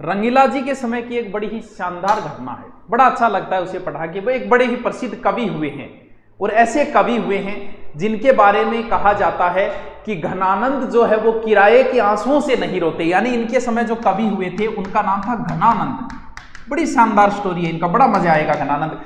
रंगीला जी के समय की एक बड़ी ही शानदार घटना है, बड़ा अच्छा लगता है उसे पढ़ा के। वो एक बड़े ही प्रसिद्ध कवि हुए हैं और ऐसे कवि हुए हैं जिनके बारे में कहा जाता है कि घनानंद जो है वो किराए के आंसुओं से नहीं रोते। यानी इनके समय जो कवि हुए थे उनका नाम था घनानंद। बड़ी शानदार स्टोरी है इनका, बड़ा मजा आएगा। घनानंद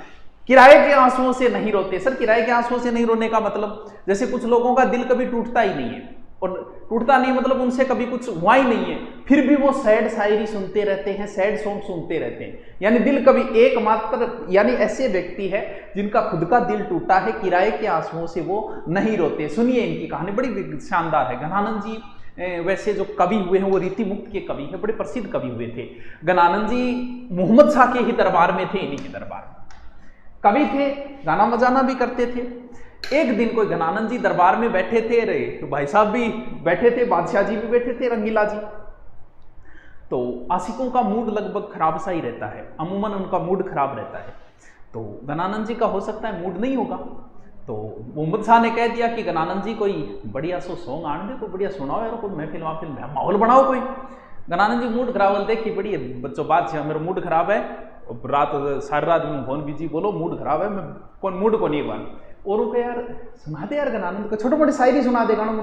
किराए के आंसुओं से नहीं रोते। सर किराए के आंसुओं से नहीं रोने का मतलब, जैसे कुछ लोगों का दिल कभी टूटता ही नहीं है, और टूटता नहीं मतलब उनसे कभी कुछ हुआ ही नहीं है, फिर भी वो सैड शायरी सुनते रहते हैं, सैड सॉन्ग सुनते रहते हैं। यानी दिल कभी एकमात्र, यानी ऐसे व्यक्ति है जिनका खुद का दिल टूटा है, किराए के आंसुओं से वो नहीं रोते। सुनिए इनकी कहानी, बड़ी शानदार है। घनानंद जी वैसे जो कवि हुए हैं वो रीति मुक्त के कवि हैं, बड़े प्रसिद्ध कवि हुए थे। घनानंद जी मोहम्मद शाह के ही दरबार में थे, इन्हीं के दरबार में कवि थे, गाना बजाना भी करते थे। एक दिन कोई घनानंद जी दरबार में बैठे थे, अरे तो भाई साहब भी बैठे थे, बादशाह जी भी बैठे थे, रंगीला जी। तो आशिकों का मूड लगभग खराब सा ही रहता है, अमूमन उनका मूड खराब रहता है। तो घनानंद जी का हो सकता है मूड नहीं होगा, तो मोहम्मद शाह ने कह दिया कि घनानंद जी कोई बढ़िया सो सॉन्ग आने दे, कोई बढ़िया सुनाओ यार, कोई महफिल वाफिल माहौल बनाओ कोई। घनानंद जी मूड खराब बोलते कि बड़ी बच्चों बात, मेरा मूड खराब है, रात सारी रात में फोन बिजी, बोलो मूड खराब है, मैं कौन मूड को नहीं एक बार और वो यार सुना दे यार घनानंद को, छोटे मोटे शायरी सुना दे गाना।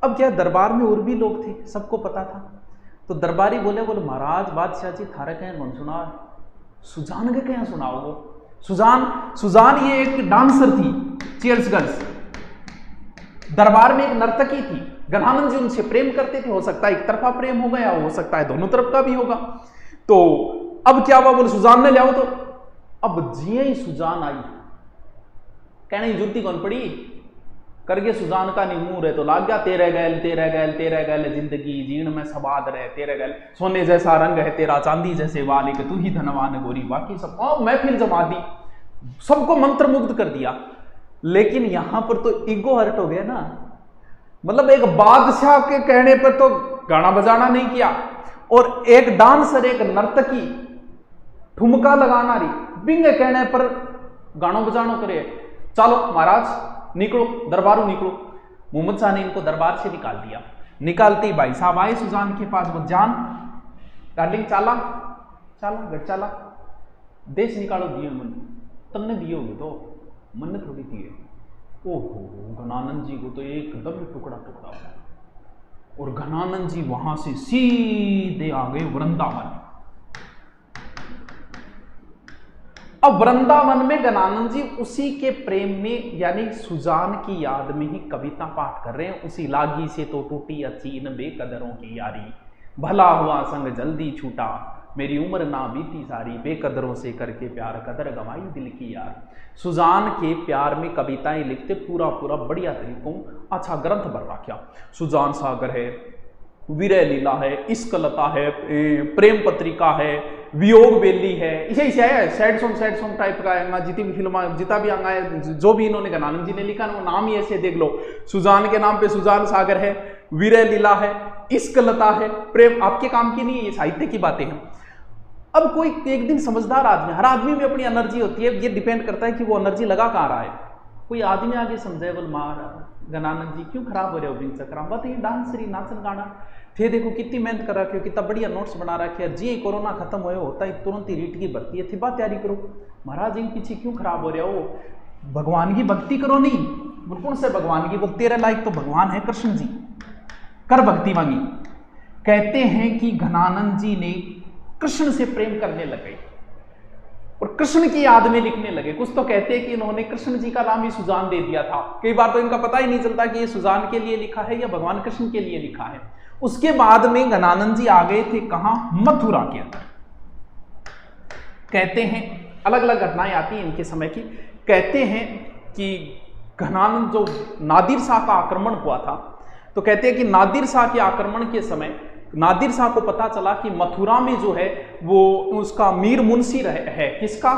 अब क्या दरबार में और भी लोग थे, सबको पता था। तो दरबारी बोले महाराज बादशाह जी थारे कहीं कौन सुना, सुजान के कहीं सुनाओ। वो सुजान ये एक डांसर थी, चीयर्स गर्ल्स, दरबार में एक नर्तकी थी। घनानंद जी उनसे प्रेम करते थे, हो सकता है एक तरफा प्रेम हो गया, हो सकता है दोनों तरफ का भी होगा। तो अब क्या हुआ, बोले सुजान ने ले आओ। तो अब जिये ही सुजान आई, कहने की जुर्ती कौन पड़ी, करके सुजान का निमूर है तो लाग गया, तेरे गैल तेरे गैल तेरे गैल जिंदगी जीण में सबाद रहे, तेरे गैल सोने जैसा रंग है तेरा, चांदी जैसे वालिक तू ही धनवान गोरी। बाकी सब महफिल जमा दी, सबको मंत्र मुग्ध कर दिया। लेकिन यहां पर तो ईगो हर्ट हो गया ना, मतलब एक बादशाह के कहने पर तो गाना बजाना नहीं किया, और एक डांसर एक नर्तकी ठुमका लगाना रही, बिंग कहने पर गानों बजानो करे। चलो महाराज निकलो, दरबारू निकलो। मोहम्मद शाह ने इनको दरबार से निकाल दिया। निकालते ही भाई साहब आए सुजान के पास, वो जान डार्लिंग चाला चाला घर चाला, देश निकालो दिए मन, तुमने दिए होगे तो मन ने थोड़ी दिए। ओहो घनानंद जी को तो एकदम टुकड़ा टुकड़ा हुआ, और घनानंद जी वहां से सीधे आ गए वृंदावन। अब वृंदावन में घनानंद जी उसी के प्रेम में, यानी सुजान की याद में ही कविता पाठ कर रहे हैं। उसी लागी से तो टूटी अचीन बेकदरों की यारी, भला हुआ संग जल्दी छूटा, मेरी उम्र ना बीती सारी, बेकदरों से करके प्यार कदर गवाई दिल की यार। सुजान के प्यार में कविताएं लिखते, पूरा पूरा बढ़िया तरीकों अच्छा ग्रंथ बन रखा। सुजान सागर है, विरह लीला है, इश्क लता है, प्रेम पत्रिका है, वियोग बेली है, इसे है सैड सॉन्ग टाइप का है। जितनी भी फिल्म जितना भी अंगा है, जो भी इन्होंने घनानंद जी ने लिखा ना, वो नाम ही ऐसे देख लो। सुजान के नाम पे सुजान सागर है, विरह लीला है, इश्क लता है, प्रेम आपके काम की नहीं है, ये साहित्य की बातें हैं। अब कोई एक दिन समझदार आदमी, हर आदमी में अपनी एनर्जी होती है, ये डिपेंड करता है कि वो एनर्जी लगा कहाँ रहा है। कोई आदमी आगे समझाए, बोल मार घनानंद जी क्यों खराब हो रहे हो बिन चक्रा, बात ये डांसरी नाचन गाना थे, देखो कितनी मेहनत कर रखे हो, कितना बढ़िया नोट्स बना रखे है, जी कोरोना खत्म होता है तुरंत ही रीट की भर्ती है, थी बात तैयारी करो, महाराज इन पीछे क्यों खराब हो रहे हो, भगवान की भक्ति करो। नहीं बोल कौन से भगवान की, बोल तेरे लायक तो भगवान है कृष्ण जी, कर भक्ति मांगी। कहते हैं कि घनानंद जी ने कृष्ण से प्रेम करने लगे और कृष्ण की याद में लिखने लगे। कुछ तो कहते हैं कि इन्होंने कृष्ण जी का नाम ही सुजान दे दिया था, कई बार तो इनका पता ही नहीं चलता कि ये सुजान के लिए लिखा है या भगवान कृष्ण के लिए लिखा है। उसके बाद में घनानंद जी आ गए थे कहां, मथुरा के अंदर। कहते हैं अलग अलग घटनाएं आती हैं इनके समय की। कहते हैं कि घनानंद जो नादिर शाह का आक्रमण हुआ था, तो कहते हैं कि नादिर शाह के आक्रमण के समय नादिर शाह को पता चला कि मथुरा में जो है वो उसका मीर मुंशी है, किसका,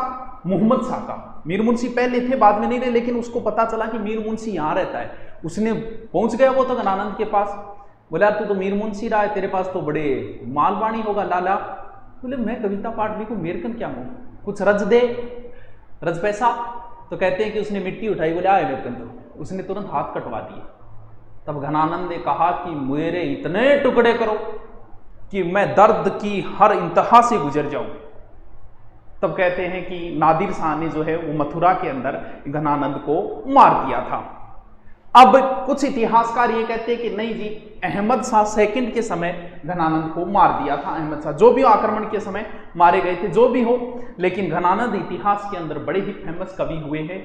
मोहम्मद शाह का। मीर मुंशी पहले थे, बाद में नहीं रहे, लेकिन उसको पता चला कि मीर मुंशी यहाँ रहता है। उसने पहुंच गया वो तो घनानंद के पास, बोला तू तो मीर मुंशी रहा है, तेरे पास तो बड़े मालवाणी होगा लाला। बोले मैं कविता पाठ लिखूं, मेरे कन क्या हूं, कुछ रज दे, रज पैसा। तो कहते हैं कि उसने मिट्टी उठाई, बोले आए मेरे कन, तो उसने तुरंत हाथ कटवा दिए। तब घनानंद ने कहा कि मेरे इतने टुकड़े करो कि मैं दर्द की हर इंतहा से गुजर जाऊं। तब कहते हैं कि नादिर शाह ने जो है वो मथुरा के अंदर घनानंद को मार दिया था। अब कुछ इतिहासकार ये कहते हैं कि नहीं जी, अहमद शाह सेकंड के समय घनानंद को मार दिया था। अहमद शाह जो भी आक्रमण के समय मारे गए थे, जो भी हो, लेकिन घनानंद इतिहास के अंदर बड़े ही फेमस कवि हुए हैं,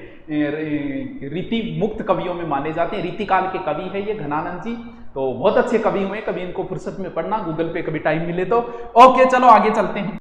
रीति मुक्त कवियों में माने जाते हैं। रीतिकाल के कवि है ये घनानंद जी, तो बहुत अच्छे कवि हुए। कभी इनको फुर्सत में पढ़ना, गूगल पे कभी टाइम मिले तो। ओके, चलो आगे चलते हैं।